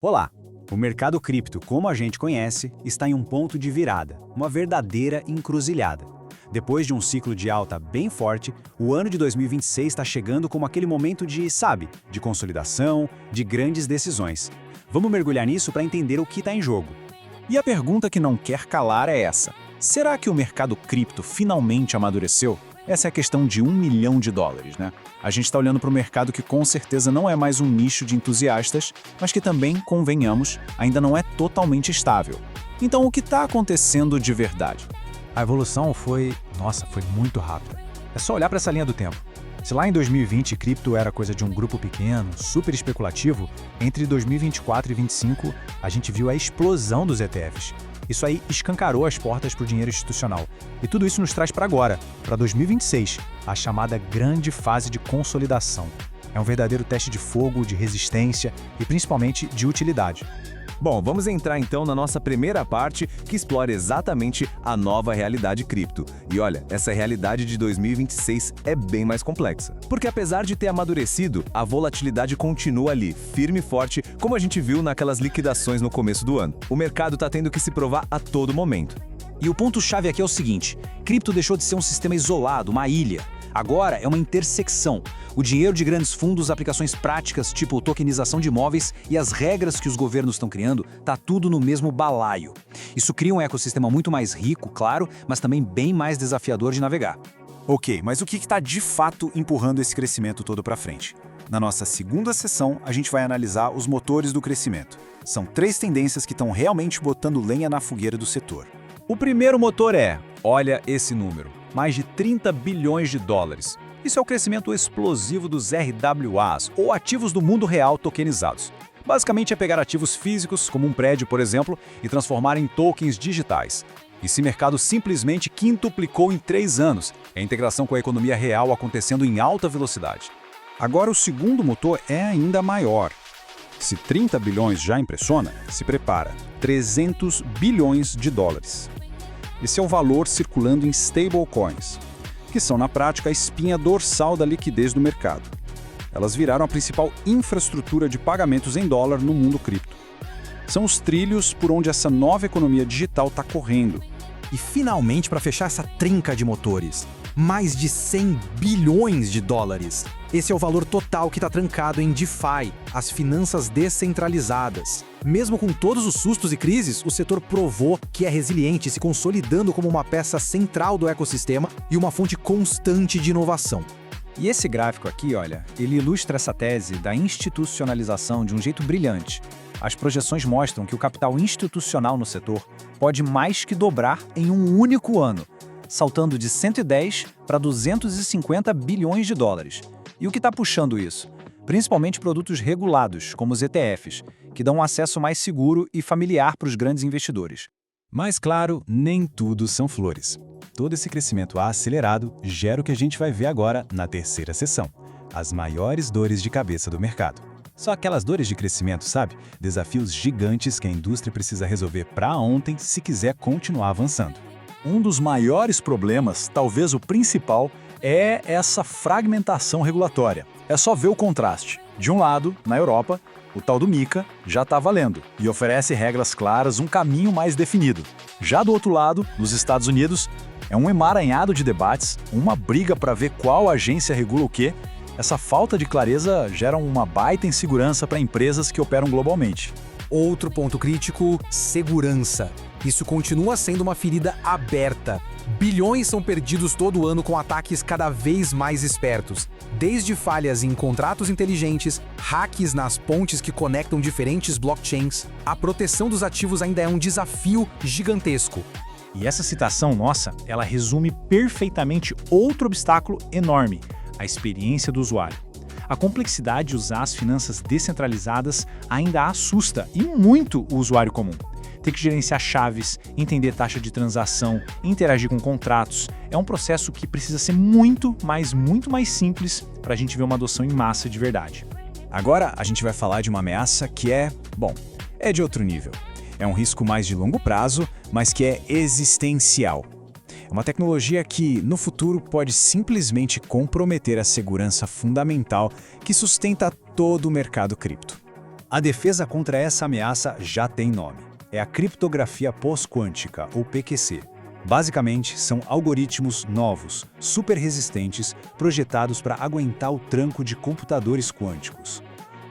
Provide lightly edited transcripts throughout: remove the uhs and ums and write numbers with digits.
Olá! O mercado cripto, como a gente conhece, está em um ponto de virada, uma verdadeira encruzilhada. Depois de um ciclo de alta bem forte, o ano de 2026 está chegando como aquele momento de consolidação, de grandes decisões. Vamos mergulhar nisso para entender o que está em jogo. E a pergunta que não quer calar é essa: será que o mercado cripto finalmente amadureceu? Essa é a questão de $1 milhão, né? A gente está olhando para o mercado que com certeza não é mais um nicho de entusiastas, mas que também, convenhamos, ainda não é totalmente estável. Então o que está acontecendo de verdade? A evolução foi muito rápida. É só olhar para essa linha do tempo. Se lá em 2020 cripto era coisa de um grupo pequeno, super especulativo, entre 2024 e 2025 a gente viu a explosão dos ETFs. Isso aí escancarou as portas para o dinheiro institucional. E tudo isso nos traz para agora, para 2026, a chamada grande fase de consolidação. É um verdadeiro teste de fogo, de resistência e principalmente de utilidade. Bom, vamos entrar então na nossa primeira parte, que explora exatamente a nova realidade cripto. E olha, essa realidade de 2026 é bem mais complexa. Porque apesar de ter amadurecido, a volatilidade continua ali, firme e forte, como a gente viu naquelas liquidações no começo do ano. O mercado está tendo que se provar a todo momento. E o ponto-chave aqui é o seguinte: cripto deixou de ser um sistema isolado, uma ilha. Agora é uma intersecção. O dinheiro de grandes fundos, aplicações práticas, tipo tokenização de imóveis e as regras que os governos estão criando, tá tudo no mesmo balaio. Isso cria um ecossistema muito mais rico, claro, mas também bem mais desafiador de navegar. Ok, mas o que está de fato empurrando esse crescimento todo para frente? Na nossa segunda sessão, a gente vai analisar os motores do crescimento. São 3 tendências que estão realmente botando lenha na fogueira do setor. O primeiro motor olha esse número, mais de $30 bilhões. Isso é o crescimento explosivo dos RWAs, ou ativos do mundo real tokenizados. Basicamente é pegar ativos físicos, como um prédio, por exemplo, e transformar em tokens digitais. Esse mercado simplesmente quintuplicou em 3 anos, a integração com a economia real acontecendo em alta velocidade. Agora o segundo motor é ainda maior. Se 30 bilhões já impressiona, se prepara, $300 bilhões. Esse é o valor circulando em stablecoins, que são, na prática, a espinha dorsal da liquidez do mercado. Elas viraram a principal infraestrutura de pagamentos em dólar no mundo cripto. São os trilhos por onde essa nova economia digital está correndo. E finalmente, para fechar essa trinca de motores, mais de $100 bilhões. Esse é o valor total que está trancado em DeFi, as finanças descentralizadas. Mesmo com todos os sustos e crises, o setor provou que é resiliente, se consolidando como uma peça central do ecossistema e uma fonte constante de inovação. E esse gráfico aqui, olha, ele ilustra essa tese da institucionalização de um jeito brilhante. As projeções mostram que o capital institucional no setor pode mais que dobrar em um único ano, saltando de 110 para $250 bilhões. E o que está puxando isso? Principalmente produtos regulados, como os ETFs, que dão um acesso mais seguro e familiar para os grandes investidores. Mas claro, nem tudo são flores. Todo esse crescimento acelerado gera o que a gente vai ver agora na terceira sessão: as maiores dores de cabeça do mercado. Só aquelas dores de crescimento, sabe? Desafios gigantes que a indústria precisa resolver para ontem se quiser continuar avançando. Um dos maiores problemas, talvez o principal, é essa fragmentação regulatória. É só ver o contraste. De um lado, na Europa, o tal do MiCA já está valendo e oferece regras claras, um caminho mais definido. Já do outro lado, nos Estados Unidos, é um emaranhado de debates, uma briga para ver qual agência regula o quê. Essa falta de clareza gera uma baita insegurança para empresas que operam globalmente. Outro ponto crítico: segurança. Isso continua sendo uma ferida aberta. Bilhões são perdidos todo ano com ataques cada vez mais espertos. Desde falhas em contratos inteligentes, hacks nas pontes que conectam diferentes blockchains, a proteção dos ativos ainda é um desafio gigantesco. E essa citação nossa, ela resume perfeitamente outro obstáculo enorme: a experiência do usuário. A complexidade de usar as finanças descentralizadas ainda assusta e muito o usuário comum. Ter que gerenciar chaves, entender taxa de transação, interagir com contratos, é um processo que precisa ser muito mais simples para a gente ver uma adoção em massa de verdade. Agora a gente vai falar de uma ameaça que é de outro nível. É um risco mais de longo prazo, mas que é existencial. É uma tecnologia que, no futuro, pode simplesmente comprometer a segurança fundamental que sustenta todo o mercado cripto. A defesa contra essa ameaça já tem nome. É a criptografia pós-quântica, ou PQC. Basicamente, são algoritmos novos, super resistentes, projetados para aguentar o tranco de computadores quânticos.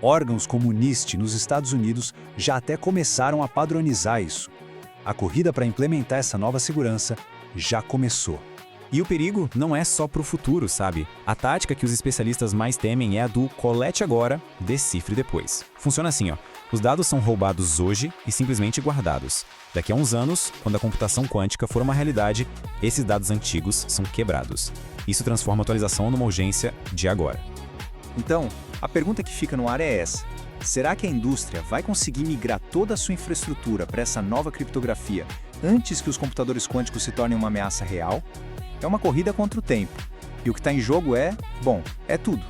Órgãos como o NIST nos Estados Unidos já até começaram a padronizar isso. A corrida para implementar essa nova segurança já começou. E o perigo não é só para o futuro, sabe? A tática que os especialistas mais temem é a do colete agora, decifre depois. Funciona assim, ó. Os dados são roubados hoje e simplesmente guardados. Daqui a uns anos, quando a computação quântica for uma realidade, esses dados antigos são quebrados. Isso transforma a atualização numa urgência de agora. Então, a pergunta que fica no ar é essa. Será que a indústria vai conseguir migrar toda a sua infraestrutura para essa nova criptografia antes que os computadores quânticos se tornem uma ameaça real? É uma corrida contra o tempo. E o que está em jogo é tudo.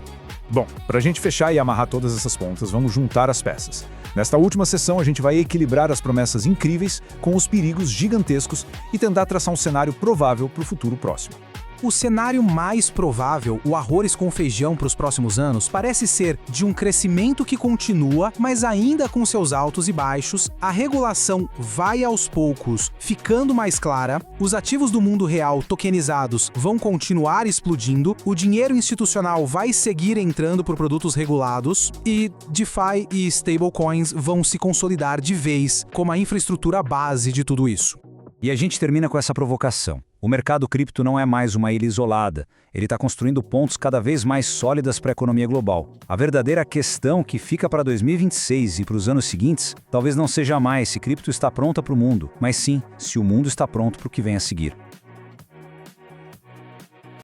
Bom, para a gente fechar e amarrar todas essas pontas, vamos juntar as peças. Nesta última sessão, a gente vai equilibrar as promessas incríveis com os perigos gigantescos e tentar traçar um cenário provável para o futuro próximo. O cenário mais provável, o arroz com feijão para os próximos anos, parece ser de um crescimento que continua, mas ainda com seus altos e baixos, a regulação vai aos poucos ficando mais clara, os ativos do mundo real tokenizados vão continuar explodindo, o dinheiro institucional vai seguir entrando por produtos regulados e DeFi e stablecoins vão se consolidar de vez como a infraestrutura base de tudo isso. E a gente termina com essa provocação. O mercado cripto não é mais uma ilha isolada. Ele está construindo pontos cada vez mais sólidas para a economia global. A verdadeira questão que fica para 2026 e para os anos seguintes talvez não seja mais se cripto está pronta para o mundo, mas sim se o mundo está pronto para o que vem a seguir.